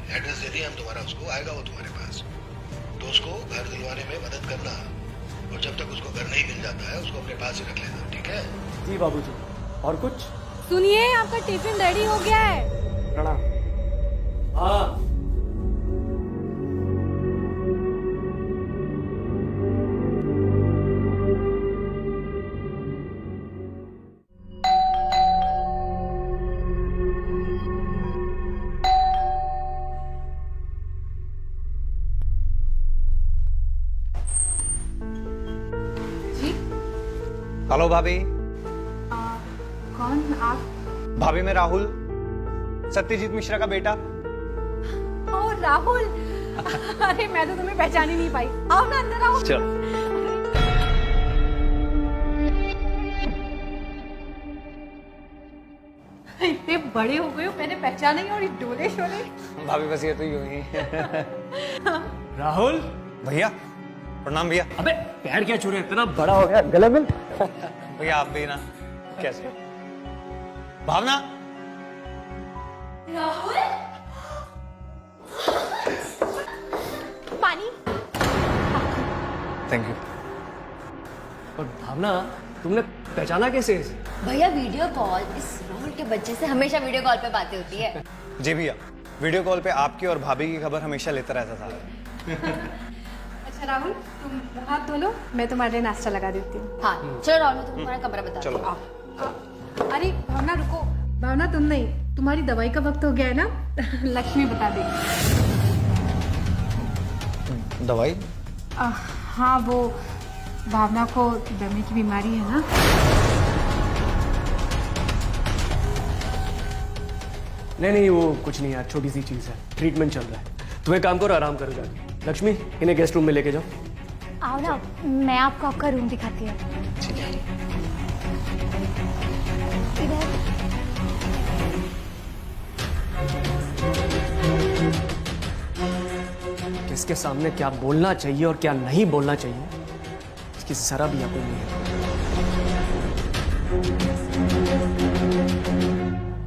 Address दे दिया हम तुम्हारा, उसको आएगा वो तुम्हारे पास। तो उसको घर दिलवाने में मदद करना, और जब तक उसको घर नहीं मिल जाता है उसको अपने पास ही रख लेना, ठीक है? जी बाबूजी। और कुछ? सुनिए, आपका टिफिन रेडी हो गया है। प्रणाम। हाँ। हेलो भाभी। कौन आप? भाभी मैं राहुल, सत्यजीत मिश्रा का बेटा। ओ राहुल। अरे मैं तो तुम्हें पहचान ही नहीं पाई। आओ ना अंदर आओ। चलो। इतने बड़े हो गए हो, मैंने पहचाना ही, और ये डोले शोले। भाभी बस ये तो यूं ही। राहुल। भैया प्रणाम भैया। अबे पैर क्या छू रहे, इतना बड़ा हो गया, गले मिल। भैया आप भी ना। कैसे भावना? राहुल। पानी। Thank you. और भावना तुमने पहचाना कैसे? भैया वीडियो कॉल, इस राहुल के बच्चे से हमेशा वीडियो कॉल पे बातें होती है। जी भैया, वीडियो कॉल पे आपकी और भाभी की खबर हमेशा लेता रहता था। अच्छा राहुल, तुम हाथ धो लो, मैं तुम्हारे लिए नाश्ता लगा देती हूँ। हाँ चलो राहुल, मैं तुम्हारा कमरा बता चलो। अरे भावना रुको। भावना तुम नहीं, तुम्हारी दवाई का वक्त हो गया है ना। लक्ष्मी बता देगी। दवाई? हाँ, वो भावना को दमे की बीमारी है ना। नहीं वो कुछ नहीं यार, छोटी सी चीज है, ट्रीटमेंट चल रहा है। तुम एक काम करो, आराम करो जाके। लक्ष्मी इन्हें गेस्ट रूम में लेके जाओ। आओ ना, मैं आपको आपका रूम दिखाती हूँ। ठीक है। इधर। किसके सामने क्या बोलना चाहिए और क्या नहीं बोलना चाहिए, इसकी जरा भी अकल नहीं है।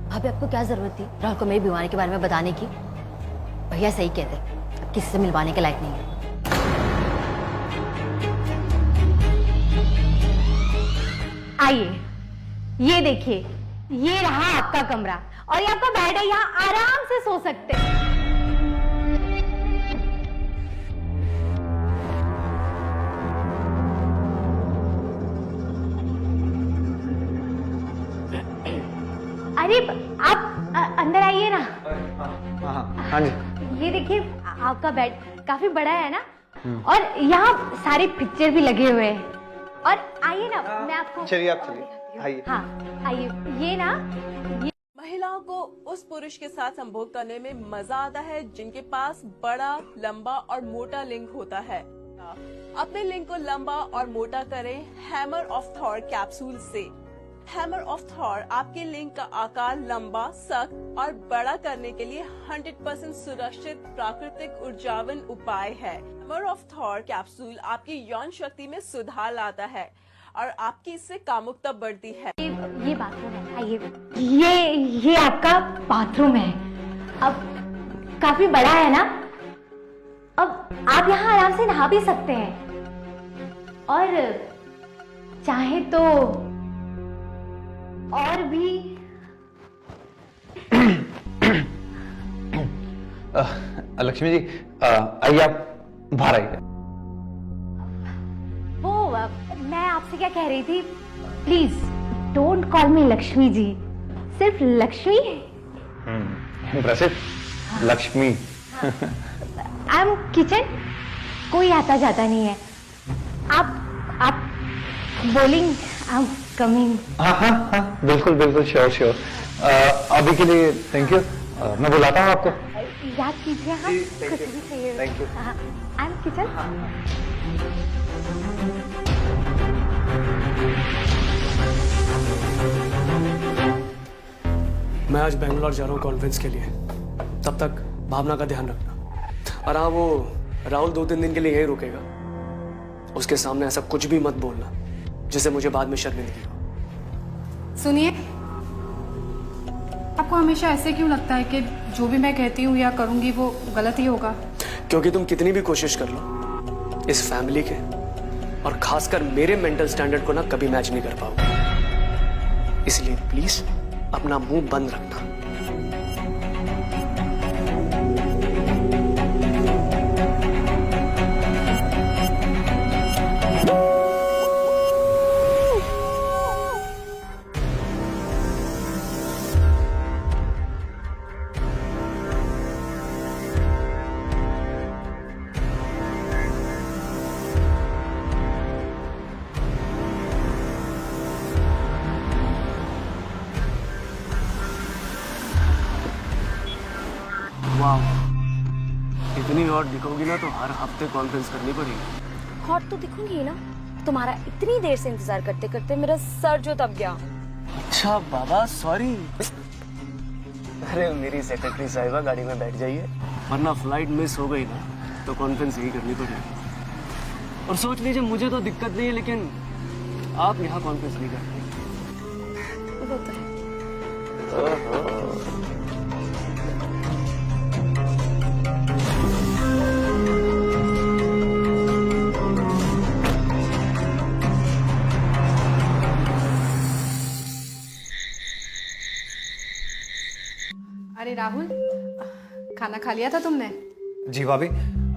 भाभी आपको क्या जरूरत थी राहुल को मेरी बीमारी के बारे में बताने की? भैया सही कहते, अब किसी से मिलवाने के लायक नहीं है। आइए, ये देखिए, ये रहा आपका कमरा, और ये आपका बेड है, यहाँ आराम से सो सकते हैं। अरे आप अंदर आइए ना। हाँ जी। ये देखिए, आपका बेड काफी बड़ा है ना, और यहाँ सारे पिक्चर भी लगे हुए हैं। और आइए ना, मैं आपको। चलिए आप चलिए, आइए। हाँ आइए, ये ना, महिलाओं को उस पुरुष के साथ संभोग करने में मजा आता है जिनके पास बड़ा, लंबा और मोटा लिंग होता है। अपने लिंग को लंबा और मोटा करें हैमर ऑफ थॉर कैप्सूल से। हैमर ऑफ थॉर आपके लिंग का आकार लंबा, सख्त और बड़ा करने के लिए 100% सुरक्षित प्राकृतिक ऊर्जावन उपाय है। हैमर ऑफ थॉर कैप्सूल आपकी यौन शक्ति में सुधार लाता है और आपकी इससे कामुकता बढ़ती है। ये बाथरूम है, आइए। ये आपका बाथरूम है। अब काफी बड़ा है ना, अब आप यहाँ आराम से नहा भी सकते हैं, और चाहे तो और भी। लक्ष्मी जी आइए, आप बाहर आइए। वो मैं आपसे क्या कह रही थी, please don't call me Lakshmi ji, सिर्फ Lakshmi. Impressive. Lakshmi. I am kitchen, कोई आता जाता नहीं है। आप बोलिंग, आई एम कमिंग। हाँ बिल्कुल बिल्कुल, श्योर श्योर। अभी के लिए थैंक यू। मैं बुलाता हूँ आपको। याद कीजिए। हाँ, कुछ भी चाहिए। Thank you. I am kitchen. मैं आज बेंगलोर जा रहा हूँ कॉन्फ्रेंस के लिए, तब तक भावना का ध्यान रखना। और हाँ, वो राहुल 2-3 दिन के लिए यही रुकेगा, उसके सामने ऐसा कुछ भी मत बोलना जिससे मुझे बाद में शर्मिंदगी हो। सुनिए, आप आपको हमेशा ऐसे क्यों लगता है कि जो भी मैं कहती हूँ या करूँगी वो गलत ही होगा? क्योंकि तुम कितनी भी कोशिश कर लो, इस फैमिली के और खासकर मेरे मेंटल स्टैंडर्ड को ना कभी मैच नहीं कर पाओगे। इसलिए प्लीज अपना मुंह बंद रखना। वाह, इतनी हॉट दिखोगी ना तो हर हफ्ते कॉन्फ्रेंस करनी पड़ेगी। हॉट तो दिखूंगी ही ना। तुम्हारा इतनी देर से इंतजार करते करते मेरा सर जो दब गया। अच्छा बाबा सॉरी। अरे मेरी सेक्रेटरी साहिबा गाड़ी में बैठ जाइए, वरना फ्लाइट मिस हो गई ना तो कॉन्फ्रेंस यही करनी पड़ेगी। और सोच लीजिए मुझे तो दिक्कत नहीं है, लेकिन आप यहाँ कॉन्फ्रेंस नहीं करते। वो तो है। अरे राहुल, खाना खा लिया था तुमने? जी भाभी।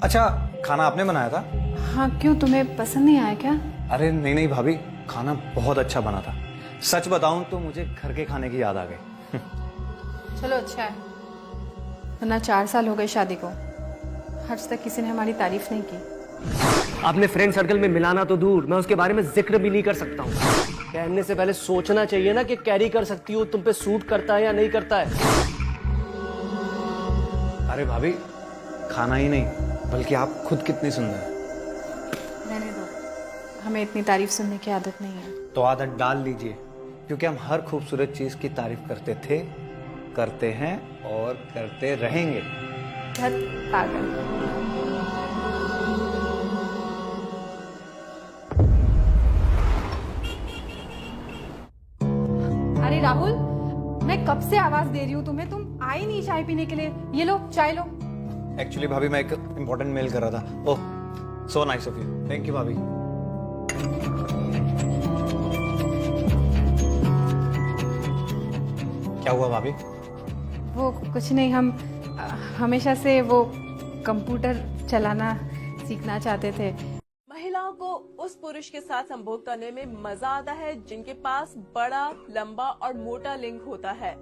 अच्छा, खाना आपने बनाया था? हाँ, क्यों तुम्हें पसंद नहीं आया क्या? अरे नहीं नहीं भाभी, खाना बहुत अच्छा बना था। सच बताऊं तो मुझे घर के खाने की याद आ गई। चलो अच्छा है, वरना 4 साल हो गए शादी को, आज तक किसी ने हमारी तारीफ नहीं की। आपने फ्रेंड सर्कल में मिलाना तो दूर, मैं उसके बारे में जिक्र भी नहीं कर सकता हूँ। पहनने से पहले सोचना चाहिए ना कि कैरी कर सकती हो, तुम पे सूट करता है या नहीं करता है। अरे भाभी, खाना ही नहीं बल्कि आप खुद कितनी सुंदर है। रहने दो, हमें इतनी तारीफ सुनने की आदत नहीं है। तो आदत डाल लीजिए, क्योंकि हम हर खूबसूरत चीज की तारीफ करते थे, करते हैं और करते रहेंगे। धत पागल। अरे राहुल, मैं कब से आवाज दे रही हूँ तुम्हें, तुम आई नहीं चाय पीने के लिए। ये लो चाय लो। एक्चुअली भाभी मैं एक इम्पोर्टेंट मेल कर रहा था। Oh, so nice of you. Thank you भाभी। क्या हुआ भाभी? वो कुछ नहीं, हम हमेशा से वो कंप्यूटर चलाना सीखना चाहते थे। महिलाओं को उस पुरुष के साथ संभोग करने में मजा आता है जिनके पास बड़ा, लंबा और मोटा लिंग होता है।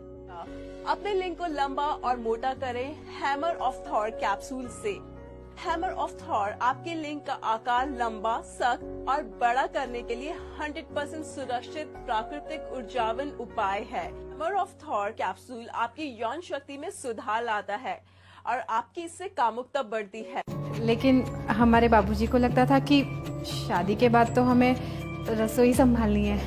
अपने लिंग को लंबा और मोटा करें हैमर ऑफ थॉर कैप्सूल से। हैमर ऑफ थॉर आपके लिंग का आकार लंबा, सख्त और बड़ा करने के लिए 100% सुरक्षित प्राकृतिक ऊर्जावन उपाय है। हैमर ऑफ थॉर कैप्सूल आपकी यौन शक्ति में सुधार लाता है और आपकी इससे कामुकता बढ़ती है। लेकिन हमारे बाबूजी को लगता था कि शादी के बाद तो हमें रसोई संभालनी है।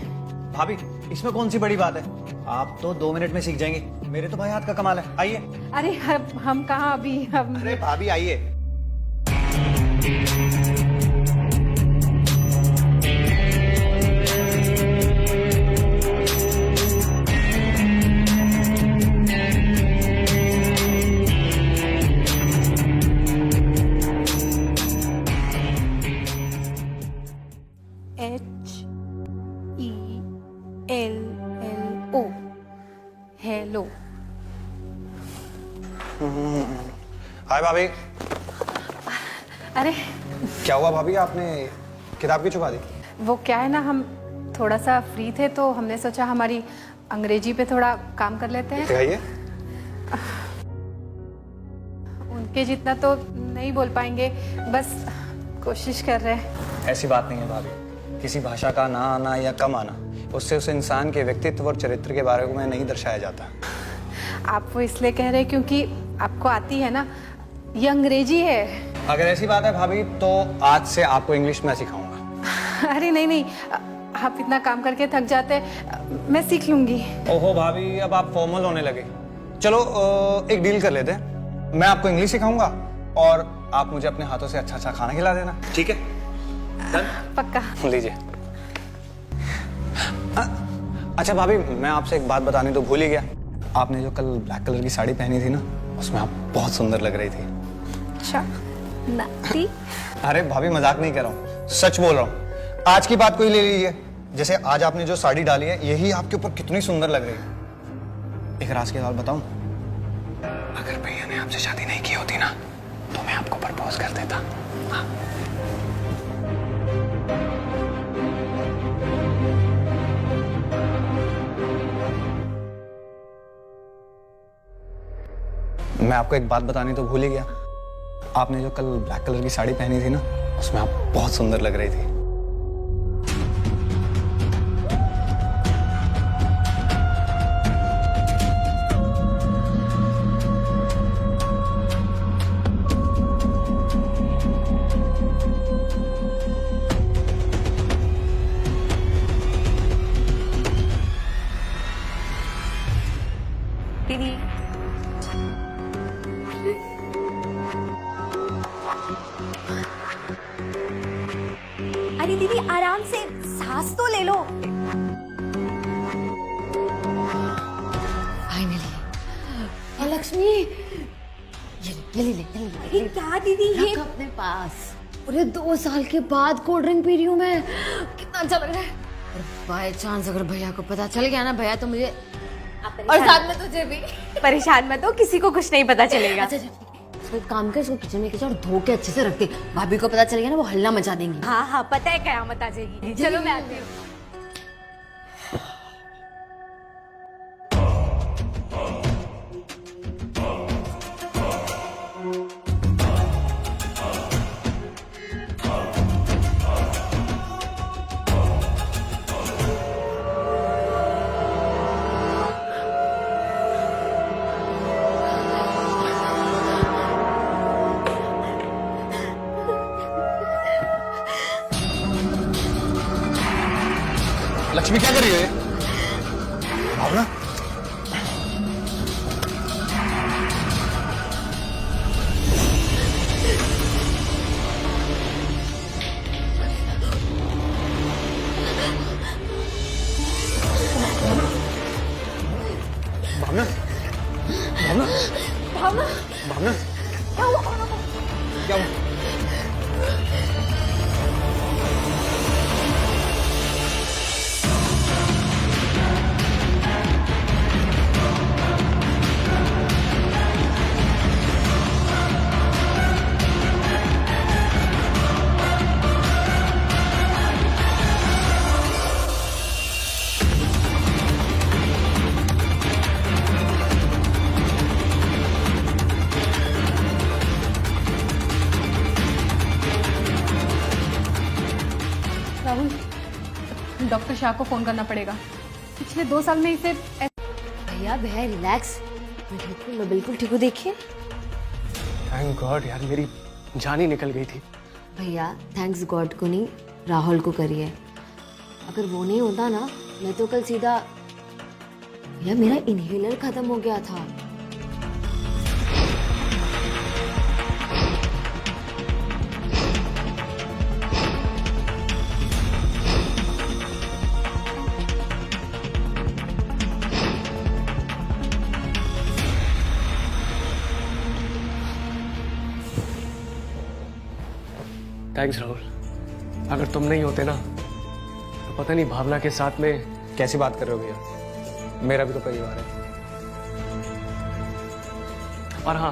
भाभी, इसमें कौन सी बड़ी बात है? आप तो 2 मिनट में सीख जाएंगे। मेरे तो भाई हाथ का कमाल है। आइए। अरे हम कहाँ अभी हम। अरे भाभी आइए। HELLO, hello. हाय भाभी। अरे क्या हुआ भाभी, आपने किताब क्यों छुपा दी? वो क्या है ना, हम थोड़ा सा फ्री थे तो हमने सोचा हमारी अंग्रेजी पे थोड़ा काम कर लेते हैं। दिखाइए। उनके जितना तो नहीं बोल पाएंगे, बस कोशिश कर रहे हैं। ऐसी बात नहीं है भाभी, किसी भाषा का ना आना या कम आना उससे उस इंसान के व्यक्तित्व और चरित्र के बारे में नहीं दर्शाया जाता। आप वो इसलिए कह रहे हैं क्योंकि आपको आती है ना, ये अंग्रेजी है। अगर ऐसी बात है भाभी तो आज से आपको इंग्लिश में सिखाऊंगा। अरे नहीं नहीं, आप इतना काम करके थक जाते, मैं सीख लूंगी। ओहो भाभी, अब आप फॉर्मल होने लगे। चलो एक डील कर लेते हैं, मैं आपको इंग्लिश सिखाऊंगा और आप मुझे अपने हाथों से अच्छा अच्छा खाना खिला देना, ठीक है? पक्का। लीजिए। अच्छा भाभी, मैं आपसे एक बात बतानी तो भूल ही गया। आपने जो कल ब्लैक कलर की साड़ी पहनी थी ना, उसमें आप बहुत सुंदर लग रही थी। अच्छा नाती। अरे भाभी, मजाक नहीं कर रहा हूँ, सच बोल रहा हूँ। आज की बात कोई ले लीजिए, जैसे आज आपने जो साड़ी डाली है, यही आपके ऊपर कितनी सुंदर लग रही है। एक राज की बात बताऊं, अगर भैया ने आपसे शादी नहीं की होती ना, तो मैं आपको प्रपोज कर देता। हाँ। मैं आपको एक बात बतानी तो भूल ही गया। आपने जो कल ब्लैक कलर की साड़ी पहनी थी ना, उसमें आप बहुत सुंदर लग रही थी। दीदी अरे दीदी आराम से सांस तो ले लो। फाइनली लक्ष्मी, ये ले। ये क्या दीदी, ये रख अपने पास। पूरे 2 साल के बाद कोल्ड ड्रिंक पी रही हूँ मैं, कितना अच्छा लग रहा है। और बाय चांस अगर भैया को पता चल गया ना, भैया तो मुझे और साथ में तुझे भी परेशान मत हो, किसी को कुछ नहीं पता चलेगा। अच्छा तो एक काम कर, इसको किचन में और धो के अच्छे से रख दे। भाभी को पता चल गया ना, वो हल्ला मचा देंगी। हाँ हाँ पता है, कयामत आ जाएगी। चलो मैं आती हूँ। लक्ष्मी क्या कर रही है? भावना, भावना, भावना, भावना भावना, क्या हुआ? क्या हुआ? राहुल, डॉक्टर शाह को फोन करना पड़ेगा। पिछले 2 साल में इसे भैया रिलैक्स, मैं बिल्कुल ठीक हूँ। देखिए थैंक गॉड यार, मेरी जान ही निकल गई थी। भैया थैंक्स गॉड को नहीं, राहुल को करिए। अगर वो नहीं होता ना, मैं तो कल सीधा, भैया मेरा इनहेलर खत्म हो गया था। थैंक्स राहुल, अगर तुम नहीं होते ना, तो पता नहीं भावना के साथ में। कैसी बात कर रहे हो भैया? मेरा भी तो परिवार है। और हाँ,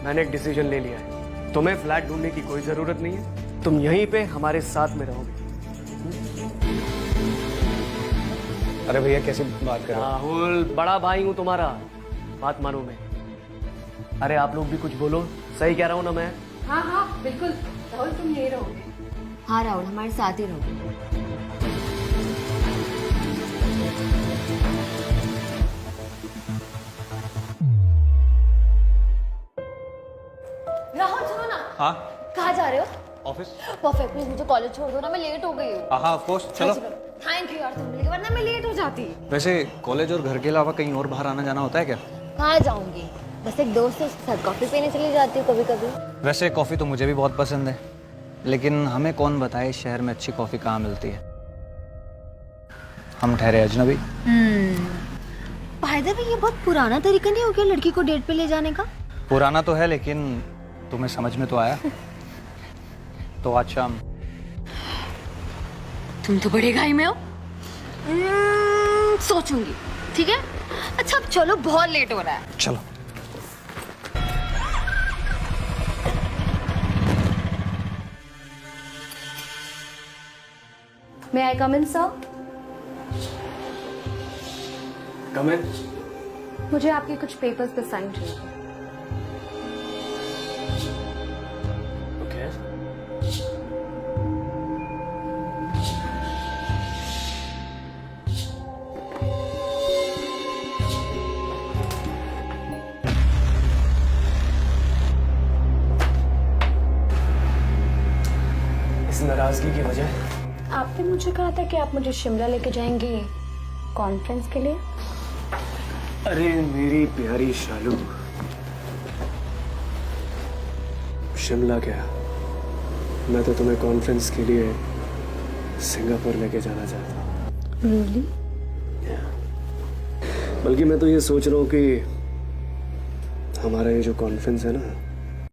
मैंने एक डिसीजन ले लिया है। तुम्हें फ्लैट ढूंढने की कोई जरूरत नहीं है, तुम यहीं पे हमारे साथ में रहोगे। अरे भैया कैसी बात कर रहे हो? राहुल, बड़ा भाई हूं तुम्हारा, बात मानो मैं। अरे आप लोग भी कुछ बोलो, सही कह रहा हूं ना मैं? हाँ हाँ बिल्कुल, राहुल तुम यही रहोगे। हाँ राहुल, हमारे साथ ही रहोगे। राहुल सुनो ना। हाँ, कहाँ जा रहे हो? ऑफिस। परफेक्ट, प्लीज मुझे कॉलेज छोड़ दो ना, मैं लेट हो गई हूँ। हाँ ऑफ कोर्स, चलो। थैंक यू यार, तुम मिल गए, वरना मैं लेट हो जाती। वैसे कॉलेज और घर के अलावा कहीं और बाहर आना जाना होता है क्या? कहाँ जाऊंगी, बस एक दोस्त है, उसके साथ कॉफी पीने चली जाती हूँ कभी कभी। वैसे कॉफ़ी तो मुझे भी बहुत पसंद है, लेकिन हमें कौन बताए शहर में अच्छी कॉफ़ी कहाँ मिलती है। हम ठहरे अजनबी। बाय द वे ये बहुत पुराना तरीका नहीं हो गया लड़की को डेट पे ले जाने का? पुराना तो है लेकिन तुम्हें समझ में तो आया। तो आज शाम तुम तो बड़े घाई में हो। सोचूंगी, ठीक है? अच्छा अब चलो, बहुत लेट हो रहा है। चलो। May I come in, sir? कम है। मुझे आपके कुछ पेपर्स पे साइन चाहिए। ओके। इस नाराजगी की वजह? आपने मुझे कहा था कि आप मुझे शिमला लेके जाएंगे कॉन्फ्रेंस के लिए। अरे मेरी प्यारी शालू, शिमला क्या, मैं तो तुम्हें कॉन्फ्रेंस के लिए सिंगापुर लेके जाना चाहता हूँ। Really? बल्कि मैं तो ये सोच रहा हूँ कि हमारा ये जो कॉन्फ्रेंस है ना,